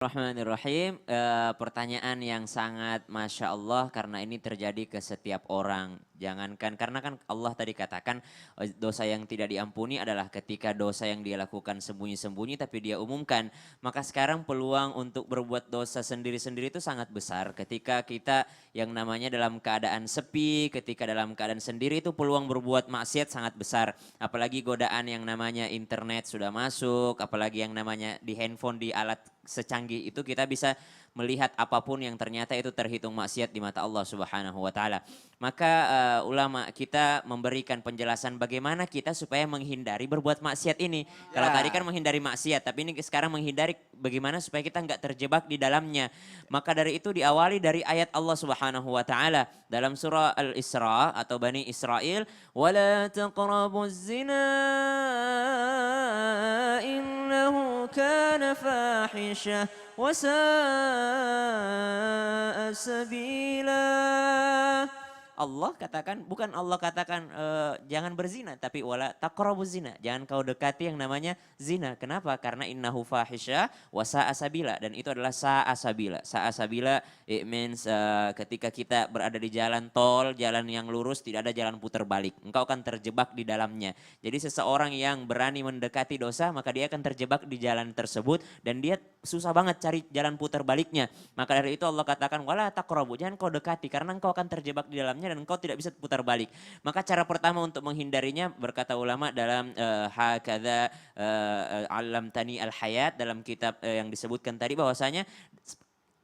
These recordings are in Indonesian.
Bismillahirrahmanirrahim. Pertanyaan yang sangat Masya Allah karena ini terjadi ke setiap orang. Jangankan, karena kan Allah tadi katakan dosa yang tidak diampuni adalah ketika dosa yang dia lakukan sembunyi-sembunyi tapi dia umumkan. Maka sekarang peluang untuk berbuat dosa sendiri-sendiri itu sangat besar. Ketika kita yang namanya dalam keadaan sepi, ketika dalam keadaan sendiri itu peluang berbuat maksiat sangat besar. Apalagi godaan yang namanya internet sudah masuk, apalagi yang namanya di handphone, di alat secanggih itu kita bisa melihat apapun yang ternyata itu terhitung maksiat di mata Allah Subhanahu wa taala. Maka ulama kita memberikan penjelasan bagaimana kita supaya menghindari berbuat maksiat ini. Kalau tadi kan Ya. menghindari maksiat, tapi ini sekarang menghindari bagaimana supaya kita nggak terjebak di dalamnya. Maka dari itu diawali dari ayat Allah Subhanahu wa taala dalam surah Al-Isra atau Bani Israel, "Wala taqrabuz zina innahu kana fahisha wa sa'a sabila." Allah katakan, bukan Allah katakan jangan berzina, tapi wala taqrabuz zina, jangan kau dekati yang namanya zina. Kenapa? Karena innahu fahisha wa sa'a sabila, dan itu adalah sa'a sabila. Sa'a sabila it means ketika kita berada di jalan tol, jalan yang lurus, tidak ada jalan putar balik. Engkau akan terjebak di dalamnya. Jadi seseorang yang berani mendekati dosa, maka dia akan terjebak di jalan tersebut dan dia susah banget cari jalan putar baliknya. Maka dari itu Allah katakan wala taqrabu, jangan kau dekati karena engkau akan terjebak di dalamnya dan engkau tidak bisa putar balik. Maka cara pertama untuk menghindarinya, berkata ulama dalam hakadza alam tani al hayat, dalam kitab yang disebutkan tadi, bahwasanya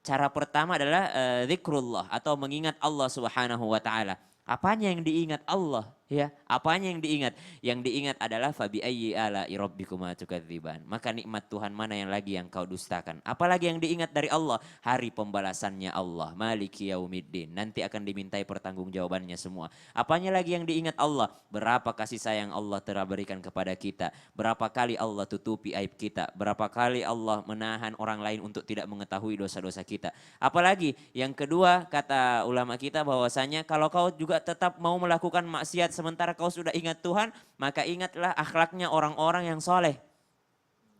cara pertama adalah zikrullah atau mengingat Allah Subhanahu wa taala. Apanya yang diingat Allah? Ya, apanya yang diingat? Yang diingat adalah fabi ayyi ala'i rabbikuma tukadziban. Maka nikmat Tuhan mana yang lagi yang kau dustakan? Apalagi yang diingat dari Allah? Hari pembalasannya Allah, Maliki yaumiddin. Nanti akan dimintai pertanggungjawabannya semua. Apanya lagi yang diingat Allah? Berapa kasih sayang Allah telah berikan kepada kita? Berapa kali Allah tutupi aib kita? Berapa kali Allah menahan orang lain untuk tidak mengetahui dosa-dosa kita? Apalagi yang kedua, kata ulama kita bahwasanya kalau kau juga tetap mau melakukan maksiat sementara kau sudah ingat Tuhan, maka ingatlah akhlaknya orang-orang yang soleh.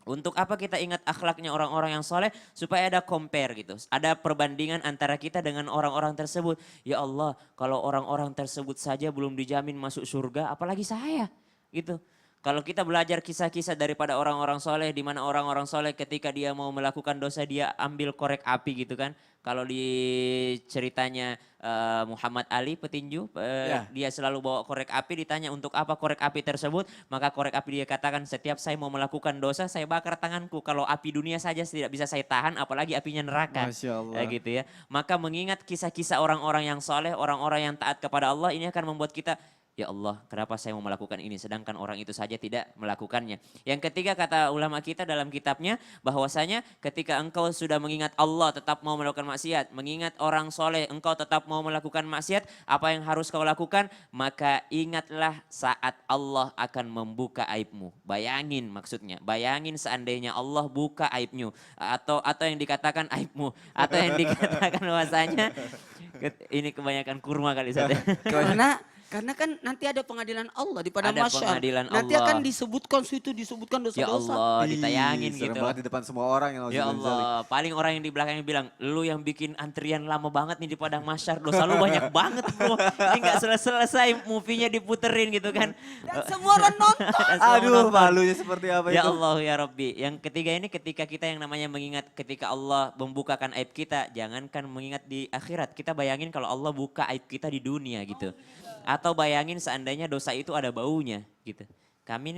Untuk apa kita ingat akhlaknya orang-orang yang soleh? Supaya ada compare gitu. Ada perbandingan antara kita dengan orang-orang tersebut. Ya Allah, kalau orang-orang tersebut saja belum dijamin masuk surga, apalagi saya gitu. Kalau kita belajar kisah-kisah daripada orang-orang soleh, di mana orang-orang soleh ketika dia mau melakukan dosa dia ambil korek api gitu kan. Kalau di ceritanya Muhammad Ali petinju, Ya. dia selalu bawa korek api, ditanya untuk apa korek api tersebut, maka korek api dia katakan setiap saya mau melakukan dosa saya bakar tanganku, kalau api dunia saja tidak bisa saya tahan apalagi apinya neraka. Masya Allah. Gitu ya. Maka mengingat kisah-kisah orang-orang yang soleh, orang-orang yang taat kepada Allah, ini akan membuat kita, ya Allah, kenapa saya mau melakukan ini sedangkan orang itu saja tidak melakukannya. Yang ketiga, kata ulama kita dalam kitabnya, bahwasanya ketika engkau sudah mengingat Allah tetap mau melakukan maksiat, mengingat orang soleh engkau tetap mau melakukan maksiat, apa yang harus kau lakukan? Maka ingatlah saat Allah akan membuka aibmu. Bayangin maksudnya, bayangin seandainya Allah buka aibmu, atau yang dikatakan aibmu, atau yang dikatakan bahwasanya ini kebanyakan kurma kali saja. Karena kan nanti ada pengadilan Allah di padang Ada mahsyar. pengadilan Nanti akan Allah. disebutkan situ disebutkan Ya dosa-dosa. Allah, Ih, ditayangin serem gitu loh. banget di depan semua orang yang Ya nauzubillah min dzalik. Allah, paling orang yang di belakangnya bilang, lu yang bikin antrian lama banget nih di padang mahsyar, dosa lu banyak banget bro. Ini gak selesai-selesai movie-nya diputerin gitu kan. Dan semua orang nonton. Dan semua Aduh, menonton. malunya seperti apa Ya itu? Allah ya Rabbi. Yang ketiga ini ketika kita yang namanya mengingat ketika Allah membukakan aib kita, jangankan mengingat di akhirat. Kita bayangin kalau Allah buka aib kita di dunia gitu. Atau bayangin seandainya dosa itu ada baunya gitu.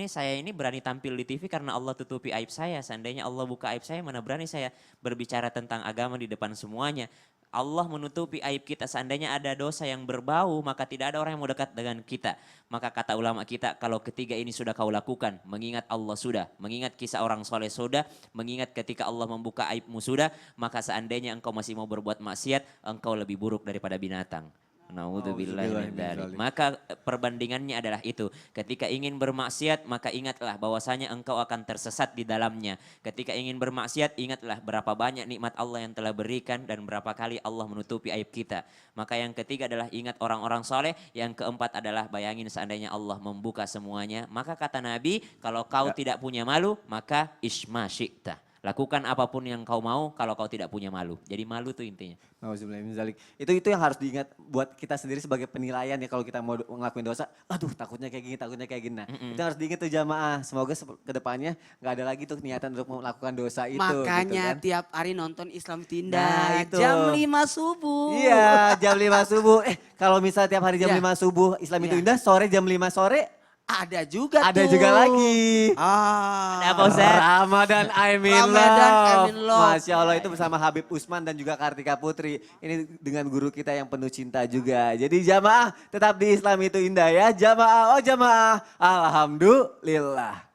Saya ini berani tampil di TV karena Allah tutupi aib saya. Seandainya Allah buka aib saya, mana berani saya berbicara tentang agama di depan semuanya. Allah menutupi aib kita. Seandainya ada dosa yang berbau, maka tidak ada orang yang mau dekat dengan kita. Maka kata ulama kita, kalau ketiga ini sudah kau lakukan, mengingat Allah sudah, mengingat kisah orang soleh sudah, mengingat ketika Allah membuka aibmu sudah, maka seandainya engkau masih mau berbuat maksiat, engkau lebih buruk daripada binatang. Naudzubillah Nauzubillah min min dzalik. dzalik. Maka perbandingannya adalah itu. Ketika ingin bermaksiat, maka ingatlah bahwasanya engkau akan tersesat di dalamnya. Ketika ingin bermaksiat, ingatlah berapa banyak nikmat Allah yang telah berikan dan berapa kali Allah menutupi aib kita. Maka yang ketiga adalah ingat orang-orang soleh. Yang keempat adalah bayangin seandainya Allah membuka semuanya. Maka kata Nabi, kalau kau Ya. tidak punya malu, maka isma syi'ta. Lakukan apapun yang kau mau kalau kau tidak punya malu. Jadi malu tuh intinya. Nauzubillah min zalik. Itu yang harus diingat buat kita sendiri sebagai penilaian ya kalau kita mau ngelakuin dosa. Aduh takutnya kayak gini, takutnya kayak gini. Nah, itu harus diingat tuh jamaah. Semoga ke depannya nggak ada lagi tuh niatan untuk melakukan dosa itu. Makanya gitu kan. tiap hari nonton Islam Tindak. Nah, itu. Jam 5 subuh. Iya jam 5 subuh. Kalau misal tiap hari jam Iya. 5 subuh Islam itu Iya. indah, sore jam 5 sore Ada juga ada tuh. juga lagi. Ah. Ada apa, Ustaz? Ramadan I'm in Ramadan love. I'm in love. Masya Allah itu bersama Habib Usman dan juga Kartika Putri. Ini dengan guru kita yang penuh cinta juga. Jadi jamaah tetap di Islam itu indah ya. Jamaah, oh jamaah. Alhamdulillah.